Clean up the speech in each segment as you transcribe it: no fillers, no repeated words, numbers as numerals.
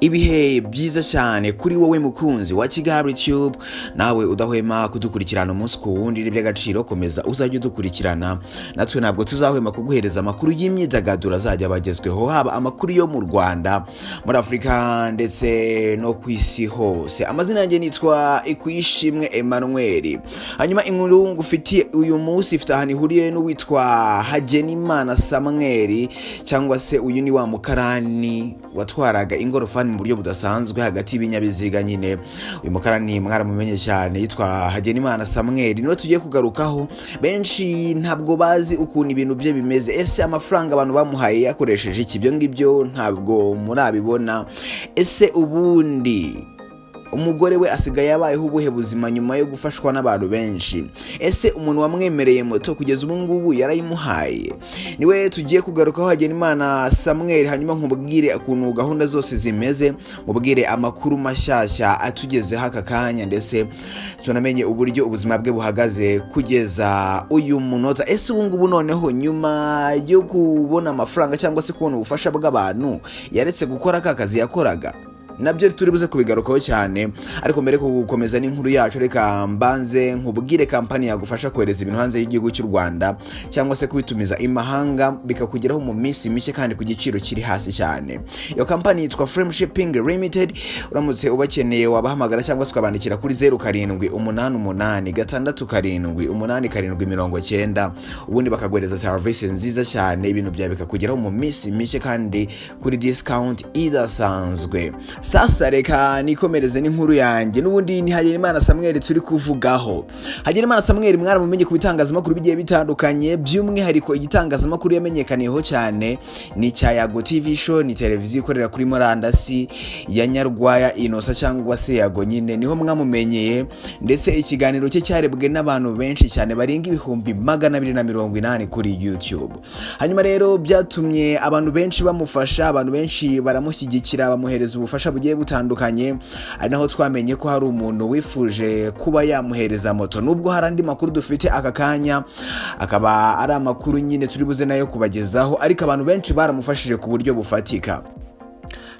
Ibihe byiza cyane kuri wowe mukunzi wa Kigali Tube, nawe udahwema kudukurikirana umunsi ku wundi n'iby'agaciro. Komeza uzajye udukurikirana, natwe ntabwo tuzahwema kuguhereza amakuru y'imyidagaduro azajya bagezweho, haba amakuru yo mu Rwanda, muri Afrika ndetse no ku isi hose. Amazina yanjye nitwa Yishimye Emmanuel. Hanyuma inkuru ngufitiye uyu munsi ifite ahantu ihuriye n'uwitwa HAGENIMANA Samuel, cyangwa se uyu ni wa mukarani watwaraga ingorofani mu buryo budasanzwe hagati y'ibinyabiziga nyine. Uyu mukarani mwaramumenye cyane, yitwa HAGENIMANA Samuel. Niwe tugiye kugarukaho. Benshi ntabwo bazi ukuntu ibintu bye bimeze. Ese amafaranga abantu bamuhaye yakoresheje iki? Ibyo ngibyo ntabwo murabibona. Ese ubundi umugore we asigaye yabayeho ubuhe buzima nyuma yo gufashwa n'abantu benshi? Ese umuntu wamwemereye moto kugeza ubu ngubu yarayimuhaye? Niwe tugiye kugarukaho HAGENIMANA Samuel, hanyuma nkubwire ukuntu gahunda zose zimeze, mubwire amakuru mashyashya atugezeho aka kanya, ndetse tunamenye uburyo ubuzima bwe buhagaze kugeza uyu munota. Ese ubu ngubu noneho nyuma yo kubona amafaranga cyangwa se kubona ubufasha bw'abantu yaretse gukora aka kazi yakoraga? Nabyo turi buze kubigarukaho cyane, ariko mbere ko gukomeza n'inkuru yacu reka mbanze nkubwire kampani yagufasha kohereza ibintu hanze y'igihugu cy'u Rwanda cyangwa se kubitumiza imahanga bikakugeraho mu minsi mike kandi ku giciro kiri hasi cyane. Iyo kampani yitwa Afrimax Limited. Uramutse ubakeneye wabahamagara cyangwa se ukabandikira kuri 0788678790, ubundi bakaguhereza service nziza cyane, ibintu byawe bikakugeraho mu minsi mike kandi kuri discount idasanzwe. Sasa reka nikomereze n'inkuru yanjye. N'ubundi ni HAGENIMANA Samuel turi kuvugaho. HAGENIMANA Samuel mwaramumenye ku bitangazamakuru bigiye bitandukanye, by'umwihariko igitangazamakuru yamenyekaniyeho cyane ni cya Yago TV show, ni televiziyo ikorera kuri murandasi ya nyarwanda inosa cyangwa se Yago nyine, niho mwamumenyeye, ndetse ikiganiro cye cyarebwe n'abantu benshi cyane barenga 280 kuri YouTube. Hanyuma rero byatumye abantu benshi bamufasha, abantu benshi baramushyigikira, bamuhereza ubufasha bugiye butandukanye. Ari naho twamenye ko hari umuntu wifuje kuba yamuhereza moto, nubwo hari andi makuru dufite aka kanya akaba ari amakuru nyine turi buze nayo kubagezaho, ariko abantu benshi baramufashije ku buryo bufatika.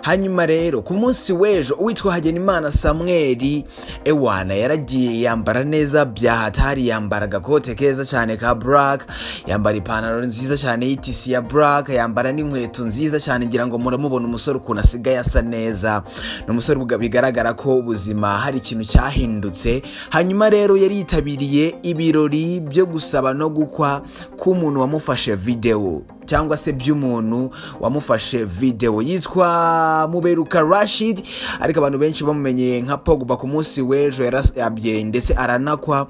Hanyuma rero ku munsi w'ejo uwitwa HAGENIMANA Samuel ewana yaragiye yambara neza byahatari, yambara agakote keza cyane ka black, yambara ipantaro nziza cyane y'itisi ya black, yambara n'inkweto nziza cyane. Ngira ngo muramubona umusore ukuntu asigaye asa neza, n'umusore bigaragara ko ubuzima hari ikintu cyahindutse. Hanyuma rero yari yitabiriye ibirori byo gusaba no gukwa k'umuntu wamufashe video cyangwa se by'umuntu wamufashe video, yitwa Muberuka Rashid, ariko abantu benshi bamumenye nka Pogba. Ku munsi w'ejo yarasabye ndetse aranakwa.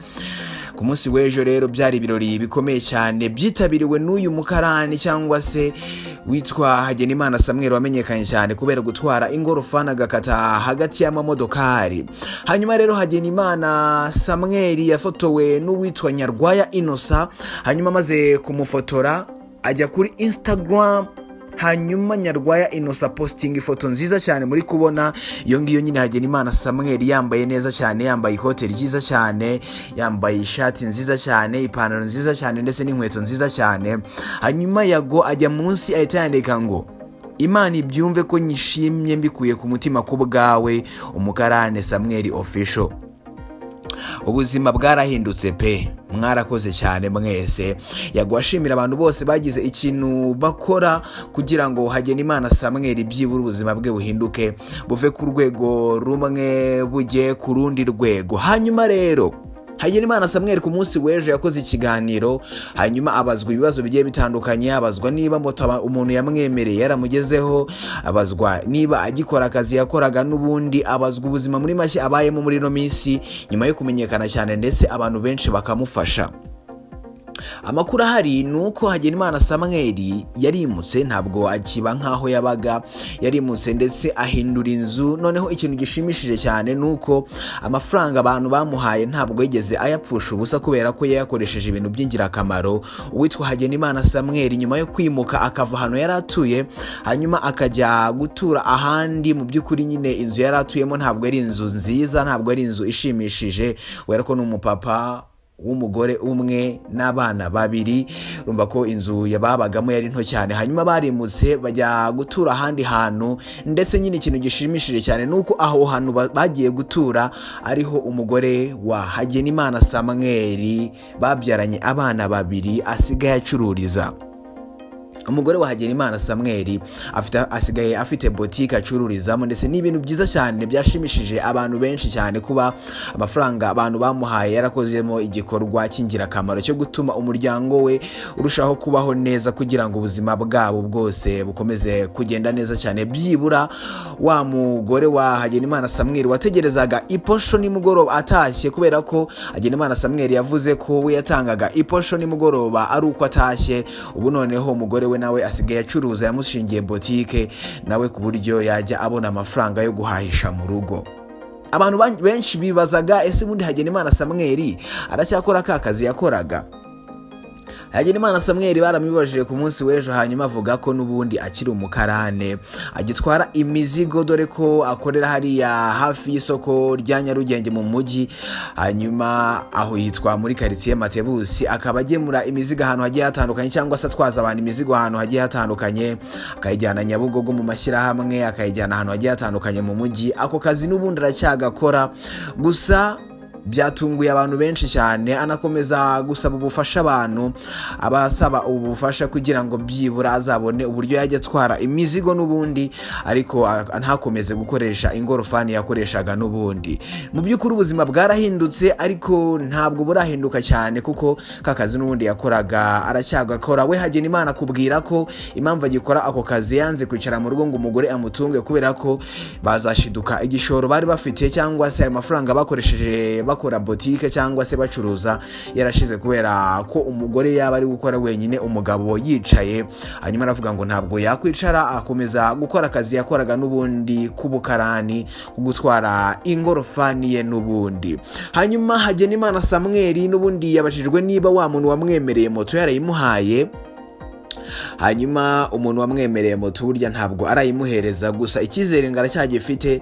Ku munsi w'ejo rero byari ibirori bikomeye cyane byitabiriwe n'uyu mukarani cyangwa se witwa HAGENIMANA Samuel, wamenyekanye cyane kubera gutwara ingorofani agakata hagati y'amamodokari. Hanyuma rero HAGENIMANA Samuel yafotowe n'uwitwa nyarwanda inosa, hanyuma maze kumufotora ajya kuri Instagram. Hanyuma nyarwanda inosa posting ifoto nziza cyane muri kubona, iyo ngiyo nyine HAGENIMANA Samuel yambaye neza cyane, yambaye ikote ryiza cyane, yambaye ishati nziza cyane, ipantaro nziza cyane ndetse n'inkweto nziza cyane. Hanyuma Yago ajya munsi ahita yandika ngo Imana ibyumve ko nyishimye mbikuye ku mutima ku bwawe, umukarane Samuel official. Ubuzima bwarahindutse pe, mwarakoze cyane mwese. Yago ashimira abantu bose bagize ikintu bakora kugira ngo HAGENIMANA Samuel byibura ubuzima bwe buhinduke, buve ku rwego rumwe bujye ku rundi rwego. Hanyuma rero HAGENIMANA Samuel ku munsi w'ejo yakoze ikiganiro, hanyuma abazwa ibibazo bigiye bitandukanye. Abazwa niba moto umuntu yamwemereye yaramugezeho, abazwa niba agikora akazi yakoraga, n'ubundi abazwa ubuzima muri mashya abayemo muri no minsi nyuma yo kumenyekana cyane ndetse abantu benshi bakamufasha. Amakuru ahari nuko HAGENIMANA Samuel yarimutse, ntabwo akiba nkaho yabaga, yarimutse ndetse ahindura inzu. Noneho ikintu gishimishije cyane nuko amafaranga abantu bamuhaye ntabwo yigeze ayapfusha ubusa, kubera ko yayakoresheje ibintu by'ingirakamaro. Uwitwa HAGENIMANA Samuel nyuma yo kwimuka akava hano yaratuye, hanyuma akajya gutura ahandi, mu by'ukuri nyine inzu yaratuyemo ntabwo ari inzu nziza, ntabwo ari inzu ishimishije, wera ko n'umupapa w'umugore umwe n'abana babiri. Urumva ko inzu yababagamo yari nto cyane, hanyuma barimutse bajya gutura ahandi hantu. Ndetse nyine ikintu gishimishije cyane nuko aho hantu bagiye gutura ariho umugore wa Hagenimana Samuel babyaranye abana babiri asigaye acururiza. Umugore wa Hagenimana Samuel asigaye afite boutique acururizamo, ndetse n'ibintu byiza cyane byashimishije abantu benshi cyane kuba amafaranga abantu bamuhaye yarakozemo igikorwa cy'ingirakamaro cyo gutuma umuryango we urushaho kubaho neza kugira ngo ubuzima bwabo bwose bukomeze kugenda neza cyane. Byibura wa mugore wa Hagenimana Samuel wategerezaga iposho nimugoroba atashye, kubera ko Hagenimana Samuel yavuze ko we yatangaga iposho nimugoroba ari uko atashye. Ubu noneho umugore we nawe asigaye acuruza, yamushingiye boutique nawe ku buryo yajya abona amafaranga yo guhahisha mu rugo. Abantu benshi bibazaga ese ubundi Hagenimana Samuel aracyakora ka kazi yakoraga? Hagenimana Samuel baramubajije ku munsi w'ejo, hanyuma avuga ko nubundi akiri umukarane agitwara imizigo, dore ko akorera hariya hafi y'isoko rya Nyarugenge mu mujyi, hanyuma aho yitwa muri quartier Matebusi. Akaba agemura imizigo ahantu hagiye hatandukanye, cyangwa se atwaza abantu imizigo ahantu hagiye hatandukanye, akayijyana Nyabugogo mu mashyirahamwe, akayijyana ahantu hagiye hatandukanye mu mujyi. Ako kazi nubundi aracyagakora, gusa byatunguye abantu benshi cyane. Anakomeza gusaba ubufasha abantu, abasaba ubufasha kugira ngo byibura azabone uburyo yajya atwara imizigo n'ubundi, ariko ntakomeze gukoresha ingorofani yakoreshaga n'ubundi. Mu by'ukuri ubuzima bwarahindutse, ariko ntabwo burahinduka cyane kuko kakazi n'ubundi yakoraga aracyagakora. We Hagenimana kubwira ko impamvu agikora ako kazi yanze kwicara mu rugo ngo umugore amutunge, kubera ko bazashiduka igishoro bari bafite, cyangwa se ayo mafaranga bakoresheje bakora boutique cyangwa se bacuruza yarashize, kubera ko umugore yaba ari gukora wenyine, umugabo yicaye. Hanyuma aravuga ngo ntabwo yakwicara, akomeza gukora akazi yakoraga n'ubundi k'ubukarani, gutwara ingorofani ye n'ubundi. Hanyuma Hagenimana Samuel n'ubundi yabajijwe niba wa muntu wamwemereye moto yarayimuhaye. Hanyuma umuntu wamwemereye moto burya ntabwo arayimuhereza, gusa icyizere ngaracyagifite,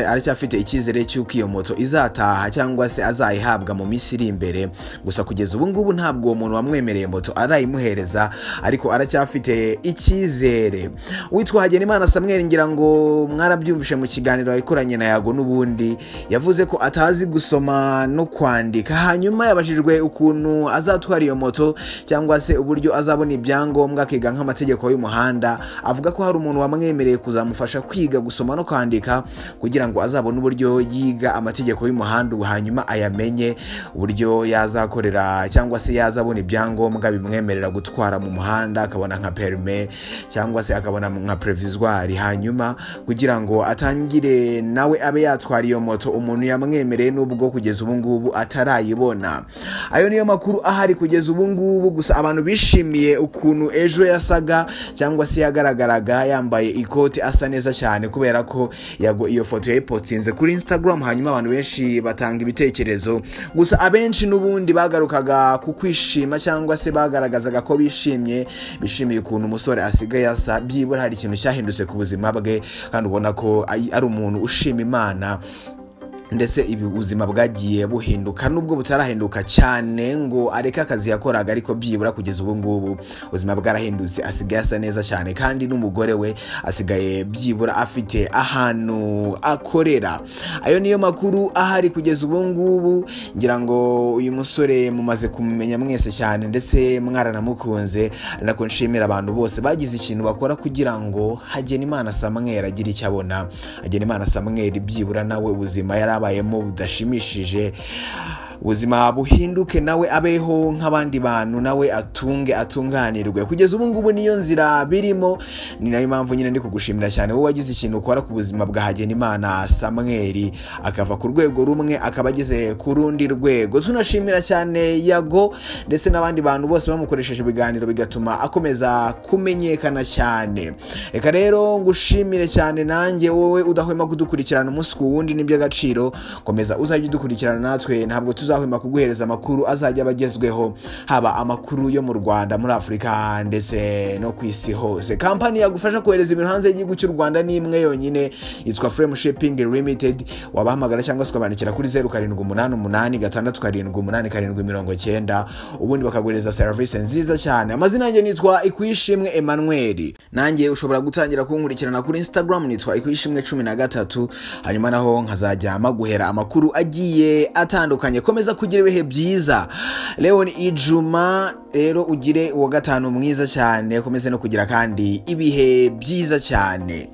aracyafite icyizere cy'uko iyo moto izataha cyangwa se azayihabwa mu minsi iri imbere. Gusa kugeza ubu ngubu ntabwo umuntu wamwemereye moto arayimuhereza, ariko aracyafite icyizere. Witwa Hagenimana Samuel, ngira ngo mwarabyumvishe mu kiganiro yakoranye na Yago n'ubundi, yavuze ko atazi gusoma no kwandika. Hanyuma yabajijwe ukuntu azatwara iyo moto cyangwa se uburyo azabona ibyangombwa akiga nk'amategeko y'umuhanda. Avuga ko hari umuntu wamwemereye kuzamufasha kwiga gusoma no kwandika kugira ngo azabone uburyo yiga amategeko y'umuhanda, hanyuma ayamenye uburyo yazakorera cyangwa se yazabona ibyangombwa bimwemerera gutwara mu muhanda, akabona nka permis cyangwa se akabona nka provisoire, hanyuma kugira ngo atangire nawe abe yatwara iyo moto umuntu yamwemereye, nubwo kugeza ubu ngubu atarayibona. Ayo niyo makuru ahari kugeza ubu ngubu. Gusa abantu bishimiye ukuntu ejo yasaga cyangwa se yagaragaraga yambaye ikoti asa neza cyane, kubera ko Yago iyo foto yayipostinze kuri Instagram, hanyuma abantu benshi batanga ibitekerezo. Gusa abenshi n'ubundi bagarukaga ku kwishima cyangwa se bagaragazaga ko bishimiye ukuntu umusore asigaye asa. Byibura hari ikintu cyahindutse ku buzima bwe, kandi ubona ko ari umuntu ushima Imana, ndetse ibi ubuzima bwagiye buhinduka, nubwo butarahinduka cyane ngo areka akazi yakoraga, ariko byibura kugeza ubu ngubu ubuzima bwarahindutse, asigaye asa neza cyane, kandi n'umugore we asigaye byibura afite ahantu akorera. Ayo niyo makuru ahari kugeza ubu ngubu. Ngira ngo uyu musore mumaze kumumenya mwese cyane, ndetse mwaranamukunze. Nako nshimira abantu bose bagize ikintu bakora kugira ngo Hagenimana Samuel agire icyo abona. Hagenimana Samuel byibura nawe ubuzima yarabayemo budashimishije, ubuzima buhinduke, nawe abeho nk'abandi bantu, nawe atunganirwe. Kugeza ubu ngubu niyo nzira birimo. Ni nayo mpamvu nyine ndi kugushimira cyane wowe wagize ikintu ukora ku buzima bwa Hagenimana Samuel, akava ku rwego rumwe akaba ageze ku rundi rwego. Tunashimira cyane Yago ndetse n'abandi bantu bose bamukoresheje ibiganiro bigatuma akomeza kumenyekana cyane. Reka rero ngushimire cyane nanjye wowe udahwema kudukurikirana umunsi ku wundi, n'iby'agaciro. Komeza uzajye udukurikirana natwe, ntabwo ntituzahwema kuguhereza amakuru azajya abagezweho, haba amakuru yo mu Rwanda, muri Afrika ndetse no ku isi hose. Kampani yagufasha kohereza ibintu hanze y'igihugu cy'u Rwanda ni imwe yonyine, yitwa Frame Shipping Limited. Wabahamagara cyangwa se ukabandikira kuri 0788 ubundi bakaguhereza service nziza cyane. Amazina yanjye nitwa Yishimye Emmanuel. Nanjye ushobora gutangira kunkurikirana kuri Instagram, nitwa Yishimye 13, hanyuma naho nkazajya maguhera amakuru agiye atandukanye. Komeza kugira ibihe byiza. Leo ni Ijuma, rero ugire uwa gatanu mwiza cyane, komeze no kugira kandi ibihe byiza cyane.